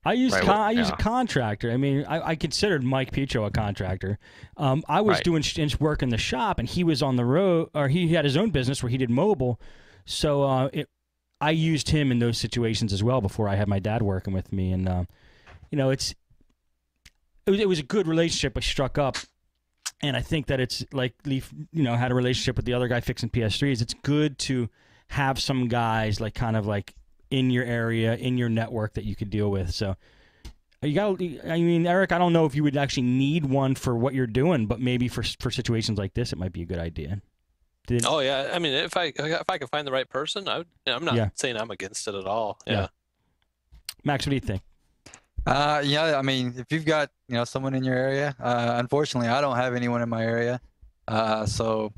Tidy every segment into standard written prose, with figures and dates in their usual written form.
I use a contractor. I mean, I considered Mike Picho a contractor. I was doing work in the shop, and he was on the road, or he had his own business where he did mobile. So I used him in those situations as well before I had my dad working with me, and it was a good relationship I struck up. And I think that it's like Leaf, had a relationship with the other guy fixing PS3s. It's good to have some guys like kind of like in your area, in your network that you could deal with. So Eric, I don't know if you would actually need one for what you're doing, but maybe for situations like this, it might be a good idea. Oh yeah, I mean, if I can find the right person, I'm not saying I'm against it at all. Yeah. Max, what do you think? I mean, if you've got someone in your area, unfortunately, I don't have anyone in my area, so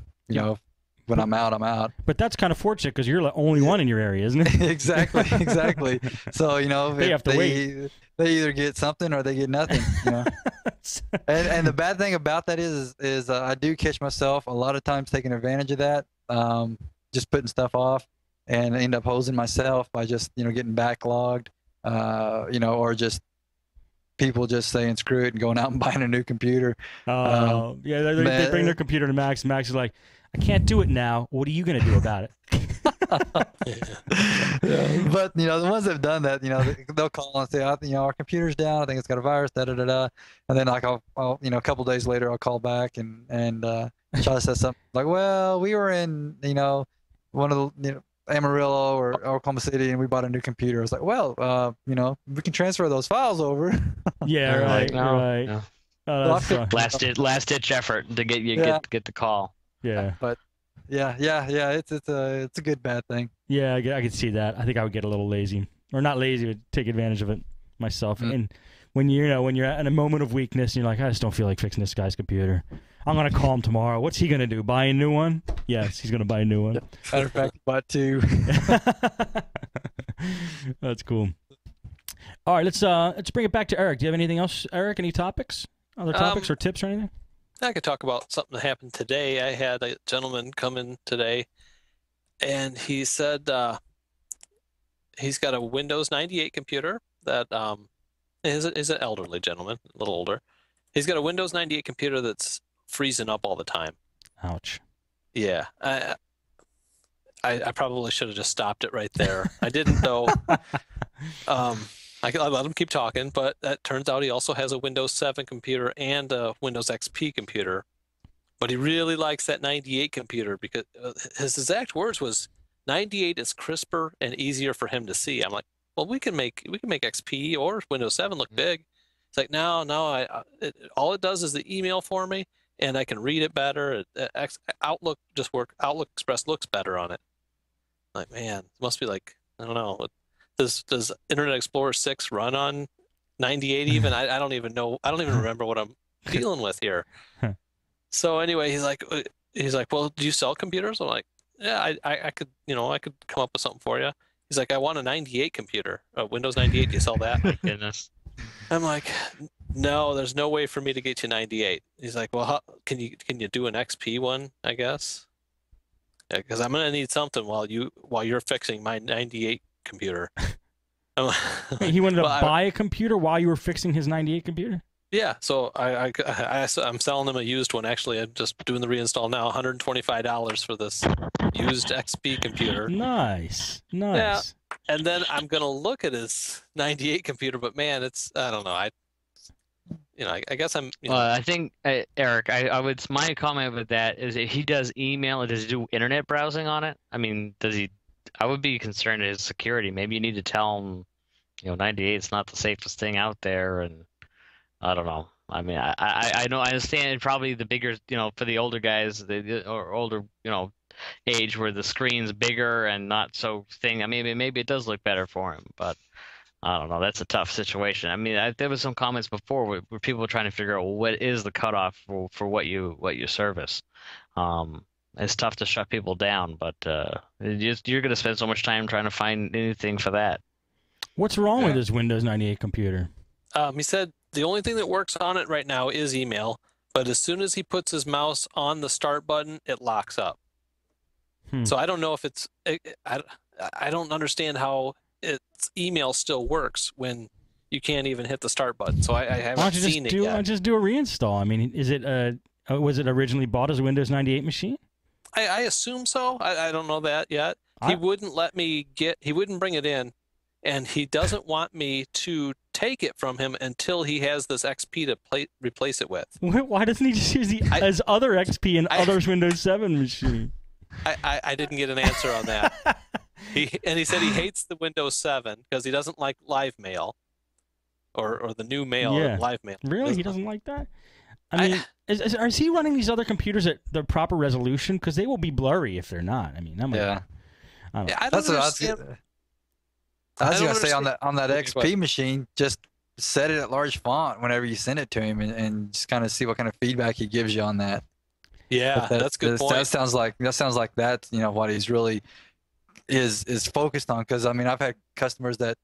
when I'm out, I'm out. But that's kind of fortunate because you're the only one in your area, isn't it? Exactly. So they have to wait. They either get something or they get nothing. And the bad thing about that is I do catch myself a lot of times taking advantage of that, just putting stuff off, and end up hosing myself by just getting backlogged, or just people just saying screw it and going out and buying a new computer. Oh, yeah, they bring their computer to Max. Max is like, I can't do it now. What are you going to do about it? But the ones that have done that, they'll call and say, our computer's down. I think it's got a virus. Da da da da. And then I'll a couple days later, I'll call back and try to say something like, well, we were in one of the Amarillo or Oklahoma City, and we bought a new computer. I was like, well, we can transfer those files over. Yeah, right. No. Oh, last ditch effort to get the call. Yeah. But yeah, it's a good bad thing. Yeah, I could see that. I think I would get a little lazy, or not lazy, but take advantage of it myself. And when you're in a moment of weakness, and you're like, I just don't feel like fixing this guy's computer. I'm gonna call him tomorrow. What's he gonna do? Buy a new one? Yes, he's gonna buy a new one. Matter of fact, bought two. That's cool. All right, let's bring it back to Eric. Do you have anything else, Eric? Any topics? Other topics or tips or anything? I could talk about something that happened today. I had a gentleman come in today, and he said he's got a Windows 98 computer that is an elderly gentleman, a little older. He's got a Windows 98 computer that's freezing up all the time. Ouch. Yeah. I probably should have just stopped it right there. I didn't though. I let him keep talking, but that turns out he also has a Windows 7 computer and a Windows XP computer. But he really likes that 98 computer because his exact words was 98 is crisper and easier for him to see. I'm like, well, we can make XP or Windows 7 look big. It's like, no, all it does is the email for me, and I can read it better. Outlook Outlook Express looks better on it. Like, man, it must be like, I don't know. Does Internet Explorer 6 run on 98 even? I don't even know. I don't even remember what I'm dealing with here. So anyway, he's like, well, do you sell computers? I'm like, yeah, I could, I could come up with something for you. He's like, I want a 98 computer, a Windows 98. Do you sell that? Goodness. I'm like, no, there's no way for me to get you 98. He's like, well, can you do an XP one? I guess. Yeah, because I'm gonna need something while you're fixing my 98 computer. He wanted to buy a computer while you were fixing his 98 computer? Yeah, so I'm selling him a used one. Actually, I'm just doing the reinstall now. $125 for this used XP computer. Nice. Yeah, and then I'm gonna look at his 98 computer, but man, I don't know. I guess I'm. Well, I think Eric, my comment with that is if he does email, does he do internet browsing on it? I mean, does he? I would be concerned with his security. Maybe you need to tell him, 98 is not the safest thing out there, and I don't know. I mean, I know I understand probably the bigger, for the older guys, or older, age where the screen's bigger and not so thing. I mean, maybe it does look better for him, but I don't know. That's a tough situation. I mean, there was some comments before where people were trying to figure out, well, what is the cutoff for what you service. It's tough to shut people down, but you're going to spend so much time trying to find anything for that. What's wrong with his Windows 98 computer? He said the only thing that works on it right now is email, but as soon as he puts his mouse on the start button, it locks up. So I don't know if I don't understand how its email still works when you can't even hit the start button. So I haven't Why don't you seen just it do yet. just do a reinstall? I mean, is it was it originally bought as a Windows 98 machine? I assume so. I don't know that yet. He wouldn't let me he wouldn't bring it in, and he doesn't want me to take it from him until he has this XP to replace it with. Why doesn't he just use his other XP and others Windows 7 machine? I didn't get an answer on that. He said he hates the Windows 7 because he doesn't like live mail, or the new mail, Yeah. live mail. Really? He doesn't like that? I mean, is he running these other computers at the proper resolution? Because they will be blurry if they're not. I mean, Yeah. I don't That's what understand. I was I don't gonna say on understand- that Okay, go XP machine, just set it at large font whenever you send it to him, and just kind of see what kind of feedback he gives you on that. Yeah, But that's a good point. That sounds like that's what he's really is focused on. Because I mean, I've had customers that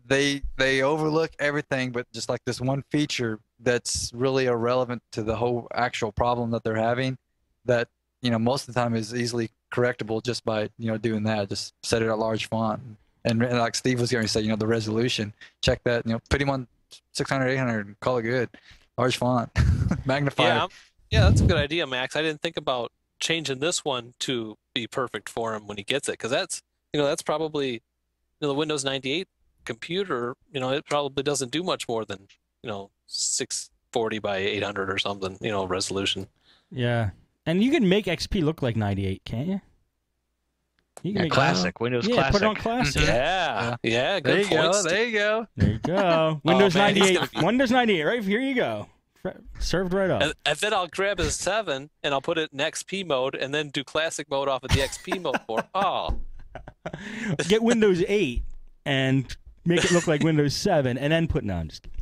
they overlook everything, but just like this one feature that's really irrelevant to the whole actual problem that they're having, that most of the time is easily correctable just by doing that. Just set it at large font, and like Steve was going to say, the resolution, check that, put him on 600, 800, and call it good. Large font, magnify. Yeah, that's a good idea, Max. I didn't think about changing this one to be perfect for him when he gets it, because that's probably the Windows 98 computer. It probably doesn't do much more than 640 by 800 or something. Resolution. Yeah, and you can make XP look like 98, can't you? You can make classic Windows yeah, Classic. put it on classic. Yeah. There Good you go. points. There you go. There you go. Windows man, he's 98. gonna be- Windows 98. Right here you go. Served right up. And then I'll grab his 7 and I'll put it in XP mode and then do classic mode off of the XP mode for. Oh, Get Windows 8 and make it look like Windows 7, and then put no. I'm just kidding.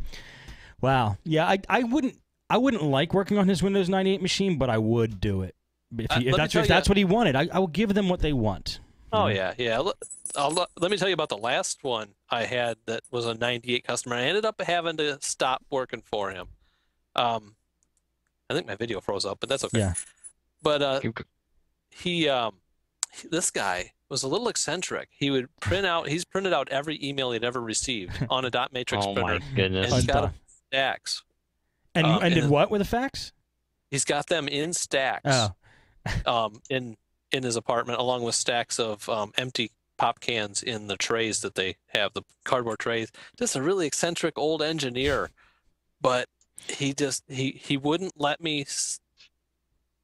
Wow. Yeah, I wouldn't like working on his Windows 98 machine, but I would do it if that's what he wanted. I will give them what they want. Oh yeah. Let me tell you about the last one I had that was a 98 customer. I ended up having to stop working for him. I think my video froze up, but that's okay. Yeah. But this guy was a little eccentric. He's printed out every email he'd ever received on a dot matrix Oh printer. my goodness. And he's got them in stacks. And did what with the fax? He's got them in stacks. Oh. In his apartment, along with stacks of empty pop cans in the trays that they have, the cardboard trays. Just a really eccentric old engineer, but he wouldn't let me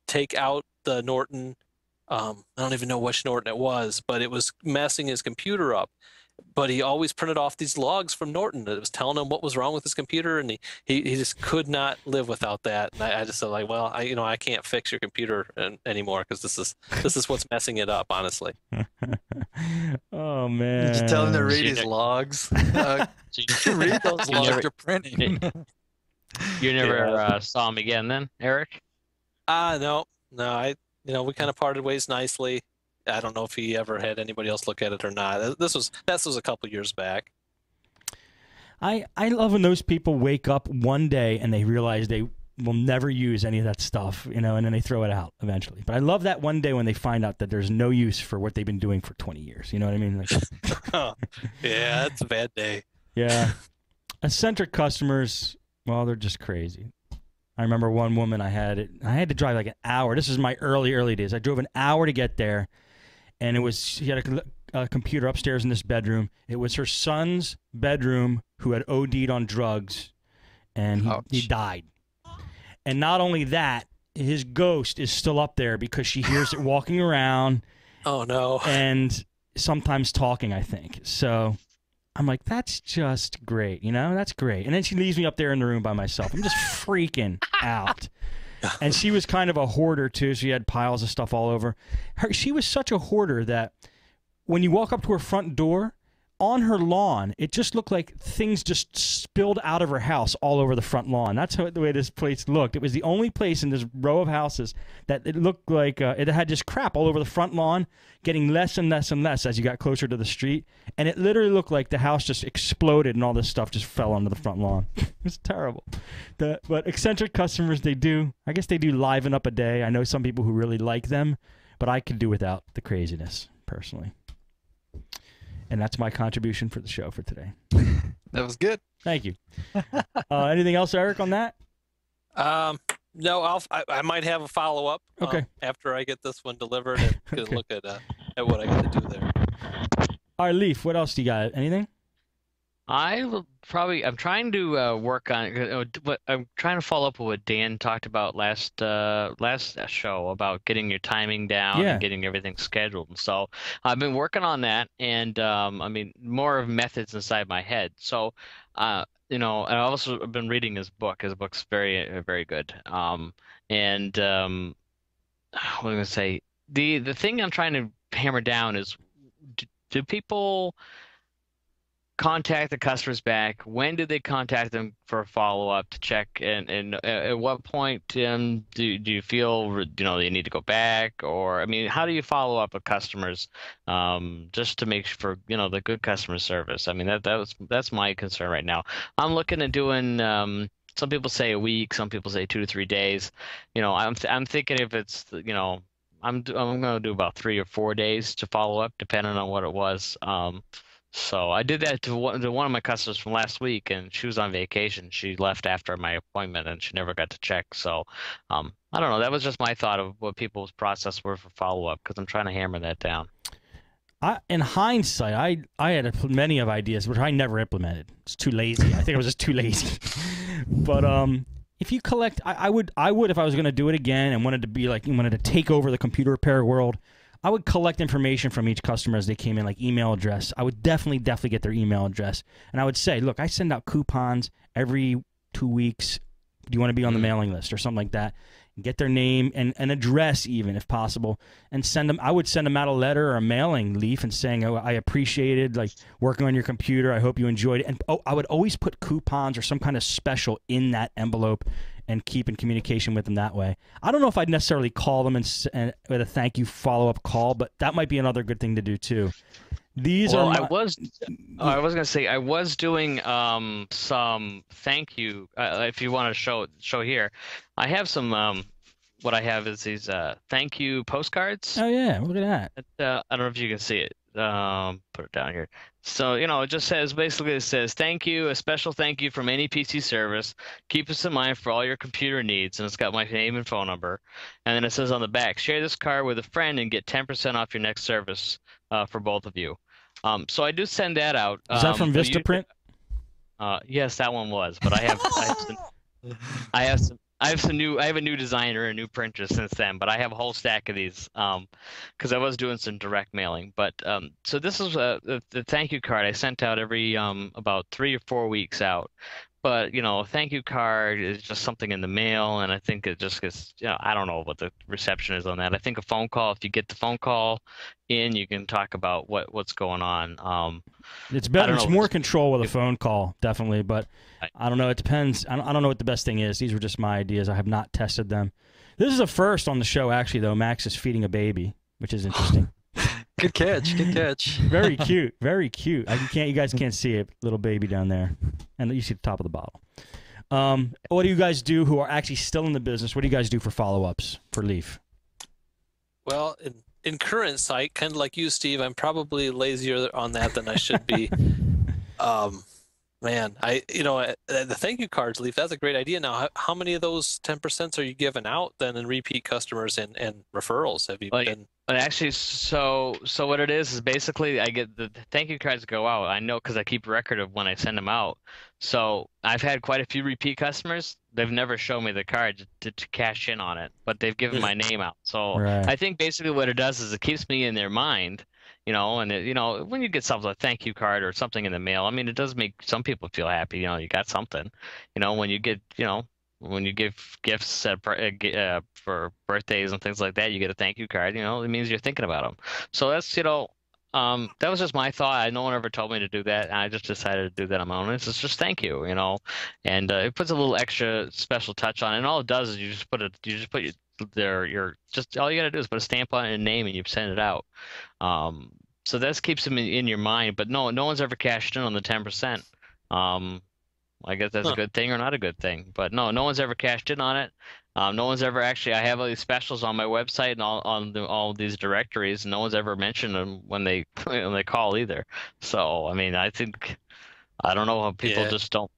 take out the Norton. I don't even know which Norton it was, but it was messing his computer up. But he always printed off these logs from Norton that was telling him what was wrong with his computer, and he just could not live without that. And I just said, like, well, I can't fix your computer anymore because this is what's messing it up, honestly. Oh man! Did you tell him to read his logs? Read those logs you're printing. You never saw him again, then, Eric? No. We kind of parted ways nicely. I don't know if he ever had anybody else look at it or not. This was a couple years back. I love when those people wake up one day and they realize they will never use any of that stuff, and then they throw it out eventually. But I love that one day when they find out that there's no use for what they've been doing for 20 years. You know what I mean? Yeah, that's a bad day. Yeah. Eccentric customers, well, they're just crazy. I remember one woman I had to drive like an hour. This is my early days. I drove an hour to get there, and she had a computer upstairs in this bedroom. It was her son's bedroom who had OD'd on drugs, and he died. And not only that, his ghost is still up there because she hears it walking around. Oh, no. And sometimes talking, I think. So I'm like, that's just great, that's great. And then she leaves me up there in the room by myself. I'm just freaking out. And she was kind of a hoarder, too. She had piles of stuff all over. She was such a hoarder that when you walk up to her front door, on her lawn, it just looked like things just spilled out of her house all over the front lawn. That's the way this place looked. It was the only place in this row of houses that it looked like it had just crap all over the front lawn, getting less and less and less as you got closer to the street. And it literally looked like the house just exploded and all this stuff just fell onto the front lawn. It's terrible. But eccentric customers, I guess they do liven up a day. I know some people who really like them, but I could do without the craziness, personally. And that's my contribution for the show for today. That was good. Thank you. Anything else, Eric, on that? No, I might have a follow up. Okay. After I get this one delivered and get a look at what I got to do there. All right, Leaf. What else do you got? Anything? I'm trying to work on what I'm trying to follow up with what Dan talked about last show about getting your timing down and getting everything scheduled. And so I've been working on that, and I mean, more of methods inside my head. So and I've also been reading his book. His book's very, very good. What am I gonna say? The thing I'm trying to hammer down is, do people contact the customers back? When do they contact them for a follow-up to check? And at what point do you feel you need to go back? Or, I mean, how do you follow up with customers just to make sure the good customer service? I mean, that's my concern right now. I'm looking at doing some people say a week, some people say 2 to 3 days. I'm thinking if it's I'm going to do about 3 or 4 days to follow up, depending on what it was. So I did that to one of my customers from last week, and she was on vacation. She left after my appointment, and she never got to check. So I don't know. That was just my thought of what people's process were for follow-up, because I'm trying to hammer that down. In hindsight, I had many of ideas, which I never implemented. It's too lazy. I think I was just too lazy. But if you collect, I would if I was going to do it again and wanted to take over the computer repair world, I would collect information from each customer as they came in, like email address. I would definitely get their email address. And I would say, look, I send out coupons every 2 weeks. Do you want to be on the mailing list or something like that? Get their name and an address even, if possible, and send them. I would send them out a letter or a mailing leaf and saying, oh, I appreciated working on your computer. I hope you enjoyed it. And I would always put coupons or some kind of special in that envelope and keep in communication with them that way. I don't know if I'd necessarily call them and with a thank you follow-up call, but that might be another good thing to do too. I was gonna say I was doing some thank you. If you want to show here, I have some. What I have is these thank you postcards. Oh yeah, look at that. I don't know if you can see it. Put it down here. So it just says thank you, a special thank you from any PC service. Keep us in mind for all your computer needs, and it's got my name and phone number. And then it says on the back, share this card with a friend and get 10% off your next service for both of you. So I do send that out. Is that from Vistaprint? Yes, that one was. But I have a new designer, a new printer since then. But I have a whole stack of these because I was doing some direct mailing. But so this is the thank you card I sent out every about 3 or 4 weeks out. But a thank you card is just something in the mail, and I think it just gets I don't know what the reception is on that. I think a phone call, if you get the phone call in, you can talk about what's going on. It's better. It's more control with a phone call, definitely. But I don't know. It depends. I don't know what the best thing is. These were just my ideas. I have not tested them. This is a first on the show, actually. Though Max is feeding a baby, which is interesting. Good catch. Good catch. Very cute. Very cute. You guys can't see it. Little baby down there, and you see the top of the bottle. What do you guys do who are actually still in the business? What do you guys do for follow-ups for Leaf? Well, in current sight, kind of like you, Steve, I'm probably lazier on that than I should be. Man, the thank you cards, Leaf, that's a great idea. Now, how many of those 10% are you giving out then in repeat customers and referrals? Have you been? But actually, so what it is basically I get the thank you cards go out. I know because I keep record of when I send them out. So I've had quite a few repeat customers. They've never shown me the card to cash in on it, but they've given my name out. So right. I think basically what it does is it keeps me in their mind. And when you get something like a thank you card or something in the mail, I mean, it does make some people feel happy. You got something. When you get, when you give gifts for birthdays and things like that, you get a thank you card. It means you're thinking about them. So that's, that was just my thought. No one ever told me to do that. And I just decided to do that on my own. It's just thank you, and it puts a little extra special touch on it. And all it does is you just put all you got to do is put a stamp on it and name, and you send it out. So that keeps them in your mind. But no one's ever cashed in on the 10%. I guess that's a good thing or not a good thing. But no one's ever cashed in on it. No one's ever actually. I have all these specials on my website and all these directories, and no one's ever mentioned them when they call either. So I mean, I don't know how people just don't